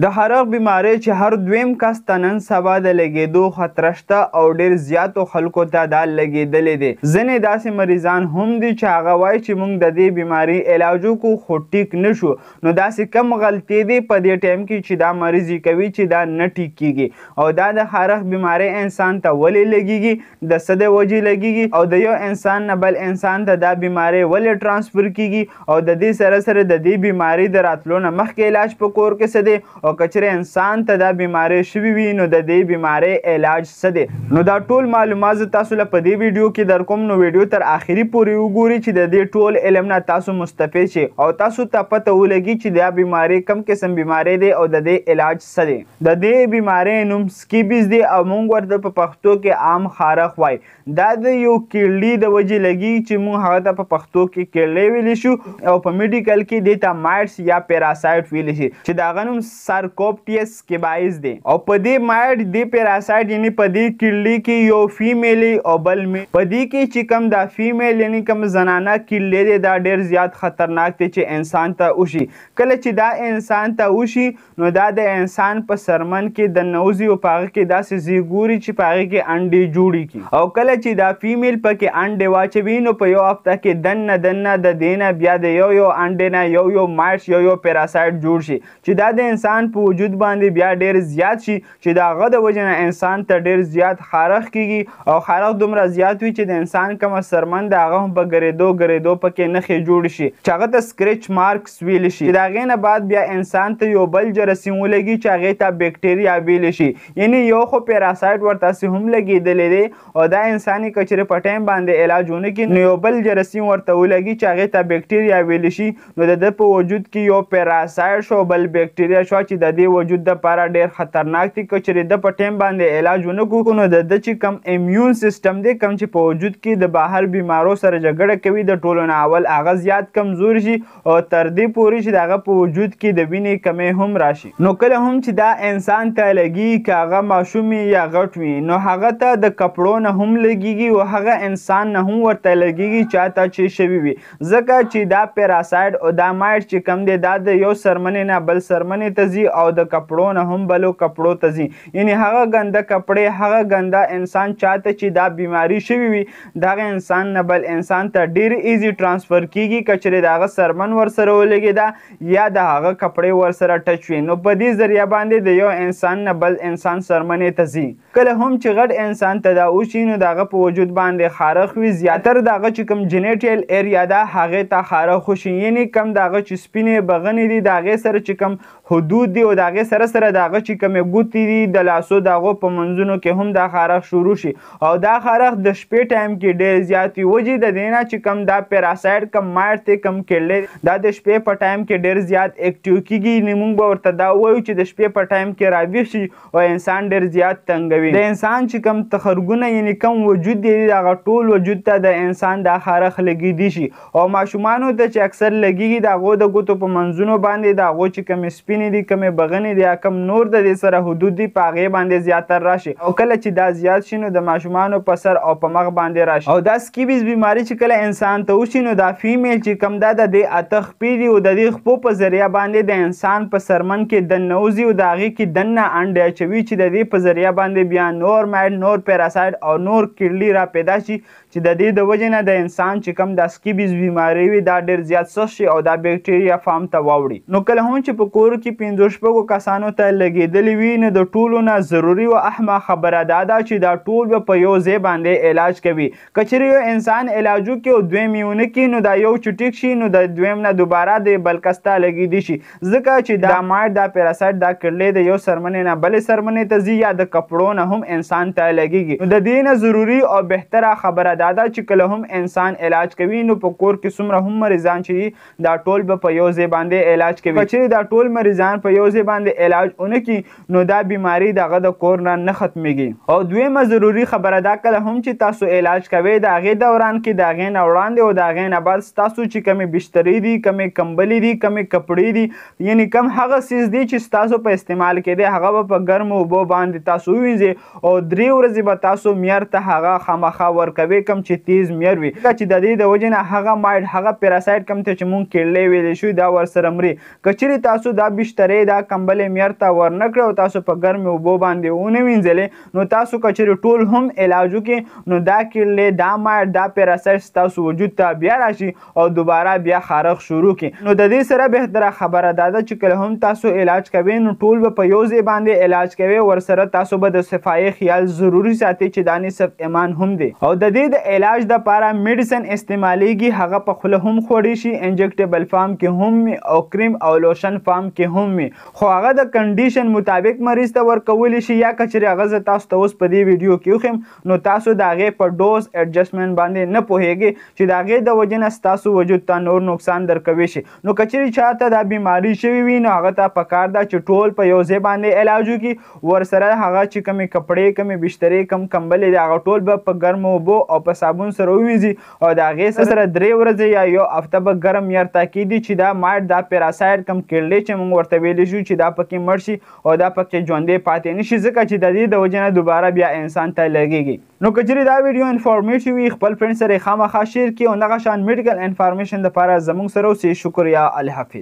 د حرق بیماری چې هر دویم کس ته نن سبا د لګېدو خطر شته او ډېر زیاتو خلکو ته دا لګېدلې دی. ځینې داسې مریضان هم دي چې هغه وایي چې موږ د دې بیماري علاج وکړو خو ټیک نه شو. نو داسې کم غلطۍ دي په دې ټایم کې چې دا مریض یې کوي چې دا نه ټیک کیږي. او دا د حرق بیماری انسان ته ولې لګېږي، د څه د وجې لګېږي، او د یو انسان نه بل انسان ته دا بیماری ولې ټرانسفر کیږي، او د دې سره سره د دې بیماري د راتلو نه مخکې علاج په کور کې څه دی، او کچره انسان ته دا بیماری شوی وي نو د دې بیماری علاج څه دی. نو دا ټول معلومات تاسو له په دې ویډیو کې در کوم. نو ویډیو تر آخري پورې وګورئ چې د دې ټول علم نه تاسو مستفید شئ او تاسو ته پته ولګي چې دا بیماری کم قسم بیماری دی او د دې علاج څه دی. د دې بیماری نوم سکیبیز دی او موږ ورته په پښتو کې عام خارق وایي. دا د یو کیړلي د وجې لګي چې موږ هغه ته په پښتو کې کیړلی ویلی شو او په میډیکل کې دې ته مایټس یا پیراسایټ ویلی شي چې د هغه نوم سارکوپټیس سکیبایز دی. او په دې مایټ دې پیراسایټ یعنی په دې کیړلي کې یو فیمیل او بل میل په دې کې چې کوم دا فیمیل یعنی کوم زنانه کیړلی دی دا ډېر زیات خطرناک دی چې انسان ته وشي. کله چې دا انسان ته وشي نو دا د انسان په سرمن کې د نوزي او په هغه کې داسې ځای ګوري چې په هغې کې انډې جوړې کړي. او کله چې دا فیمیل پکې انډې واچوي نو په یو هفته کې دننه د دې نه بیا د یو انډې نه یو مایټس یو پیراسایټ جوړ شي چې دا د انسان په وجود باندې بیا ډېر زیات شي چې د هغه د وجې نه انسان ته ډېر زیات خارق کیږي او خارق دومره زیات وي چې د انسان کومه سرمن د هغه هم په ګرېدو پکې نښې جوړې شي چې هغه ته سکریچ مارکس ویلی شي. د هغې نه بعد بیا انسان ته یو بل جراثیم ولګي چې هغې ته بیکټیریا ویلی شي. یعنې یو خو پیراسایټ ورتاسې هم لګېدلی دی او دا انسان یې که چېرې په ټایم باندې علاج ونه کړي نو یو بل جراثیم ورته ولګي چې هغې ته بیکټیریا ویلی شي. نو د ده په وجود کې یو پیراسایټ شو بل بیکټیریا شوه چې د دې وجود دپاره ډېر خطرناک دي. که چېرې ده په ټایم باندې علاج ونه کړو نو د ده چې کوم امیون سیسټم دی کوم چې په وجود کې د بهر بیمارو سره جګړه کوي د ټولو نه اول هغه زیات کمزور شي او تر دې پورې چې د هغه په وجود کې د وینې کمی هم راشي. نو کله هم چې دا انسان ته لګي که هغه ماشوم یا غټ وي نو هغه ته د کپړو نه هم لګېږي او هغه انسان نه هم ورته لګېږي چا ته چې شوي وي. ځکه چې دا پیراسایټ او دا مایټ چې کوم دی دا د یو سرمنې نه بل سرمنې ته ځي او د کپړو نه هم بلو کپړو ته ځي. یعنې هغه ګنده کپړې هغه ګنده انسان چاته چې دا بیماری شوي وي دغه انسان نه بل انسان ته ډېر ایزي ټرانسفر کیږي که چېرې د هغه سرمن ورسره ولګېده یا د هغه کپړې ورسره ټچ وي. نو په دې ذریعه باندې د یو انسان نه بل انسان سرمنې ته ځي. کله هم چې غټ انسان ته دا وشي نو د هغه په وجود باندې خارق وي زیاتر د هغه چې کوم جینیټیل ایریا ده هغې ته خارق وشي. یعنې کوم د هغه چې سپینې بغنې دي د هغې سره چې کوم حدود دي او د هغې سره سره د هغه چې کومې ګوتې دي د لاسو د هغو په منځونو کې هم دا خارق شروع شي. او دا خارق د شپې ټایم کې ډېر زیات وي. وجې د دې نه چې کوم دا پیراسایټ کم مایټ دی کم کیړلی دا د شپې په ټایم کې ډېر زیات اکټیو کیږي. نو موږ به ورته دا ووایو چې د شپې په ټایم کې راویښ شي او انسان ډېر زیات تنګوي. د انسان چې کوم تخرګونه یعنې کوم وجود دی د هغه ټول وجود ته د انسان دا خارق لګېدی شي. او ماشومانو ته چې اکثر لګېږي د هغو د ګوتو په منځونو باندې د هغو چې کومې سپینې دي کومې بغنې دي یا کوم نور د دې سره حدود دي په هغې باندې زیاتر راشي. او کله چې دا زیات شي نو د ماشومانو په سر او په مخ باندې راشي. او دا سکیبیز بیماری چې کله انسان ته وشي نو دا فیمیل چې کوم دا د دې اته خپې دي او د دې خپو په ذریعه باندې د انسان په سرمن کې دننه وځي او د هغې کې دننه انډې اچوي چې د دې په ذریعه باندې بیا نور مایټ نور پیراسایټ او نور کیړلي را پیدا شي چې د دې د وجې نه د انسان چې کوم دا سکیبیز بیماری وي دا ډېر زیات سخت شي او دا بیکټیریا فارم ته واوړي. نو کله هم چې په کور کې 5-6 کسانو ته لګېدلې وي نو د ټولو نه ضروري او اهمه خبره دا ده چې دا ټول به په یو ځای باندې علاج کوي. که چېرې یو انسان علاج وکړي او دویم یې ونه کړي نو دا یو چې ټیک شي نو د دویم نه دوباره د بل کس ته لګېدی شي. ځکه چې دا مایټ دا پیراسایټ دا کیړلی د یو سرمنې نه بلې سرمنې ته ځي یا د کپړو نه هم انسان ته لګېږي. نو د دې نه ضروري او بهتره خبره دا ده چې کله هم انسان علاج کوي نو په کور کې څومره هم مریضان چې دا ټول به په یو ځای باندې علاج کوي. که چېرې دا ټول مریضان په یو ځای باندې علاج ونه کړي نو دا بیماری دغه د کور نه نه ختمېږي. او دویمه ضروري خبره دا کله هم چې تاسو علاج کوئ د هغې دوران کې د هغې نه وړاندې او د هغې نه بعد ستاسو چې کومې بسترې دي کومې کمبلې دي کومې کپړې دي یعنې کوم هغه څیز دی چې ستاسو په استعمال کې دی هغه به په ګرمو اوبو باندې تاسو ووینځئ او 3 ورځې به تاسو میار ته هغه خامخا ورکوئ. کم چې تیز میر وي چې د دې د وجې نه هغه مایډ هغه پیراسایډ کم ته چې مونږ کیړلی ویلی شو دا ورسره مري. که چیرې تاسو دا بشترې دا کمبلې میر ته ورنه کړې او تاسو په ګرمې اوبو باندې ونه وینځلې نو تاسو که چیرې ټول هم علاج وکړئ نو دا کیړلې دا مایډ دا پیراسایډ ستاسو وجود ته بیا راشي او دوباره بیا خارښ شروع کړي. نو د دې سره بهتره خبره دا ده چې کله هم تاسو علاج کوئ نو ټول به په یو ځای باندې علاج کوئ ورسره تاسو به د صفایي خیال ضروري ساتئ چې دا نصف ایمان هم دی. او د دې د علاج دپاره میډیسن استعمالیږي هغه په خوله هم خوړی شي انجکټیبل فارم کې هم او کریم او لوشن فارم کې هم وي خو هغه د کنډیشن مطابق مریض ته ورکولی شي یا که چیرې هغه زه تاسو ته اوس په دې ویډیو کې وښیم نو تاسو د هغې په ډوز ایډجسټمنټ باندې نه پوهیږئ چې د هغې د وجې نه ستاسو وجود ته نور نقصان درکوي شي. نو که چیرې چاته دا بیماري شوې وي نو هغه ته پکار ده چې ټول په یو ځای باندې علاج وکړي ورسره هغه چې کمې کپړې کمې بشترې کم کمبلې دي هغه ټول به په ګرمو اوبو او په صابون سره ووینځي او د هغې سره 3 ورځې یا یو هفته به ګرم میر تاکیدي چې دا مایډ دا پیراسایډ کم کیړلې چې موږ ورته ویلی شو چې دا پکې مړ شي او دا پکې ژوندی پاتې نه شي ځکه چې د دې د وجې نه دوباره بیا انسان ته لګیږي. نو که چیرې دا ویډیو انفارمیټیو وي خپل فرینډ سره یې خامخا شیر کړي او دغه شان میډیکل انفارمیشن دپاره زموږ سره اوسئ. شکریه. الحافظ.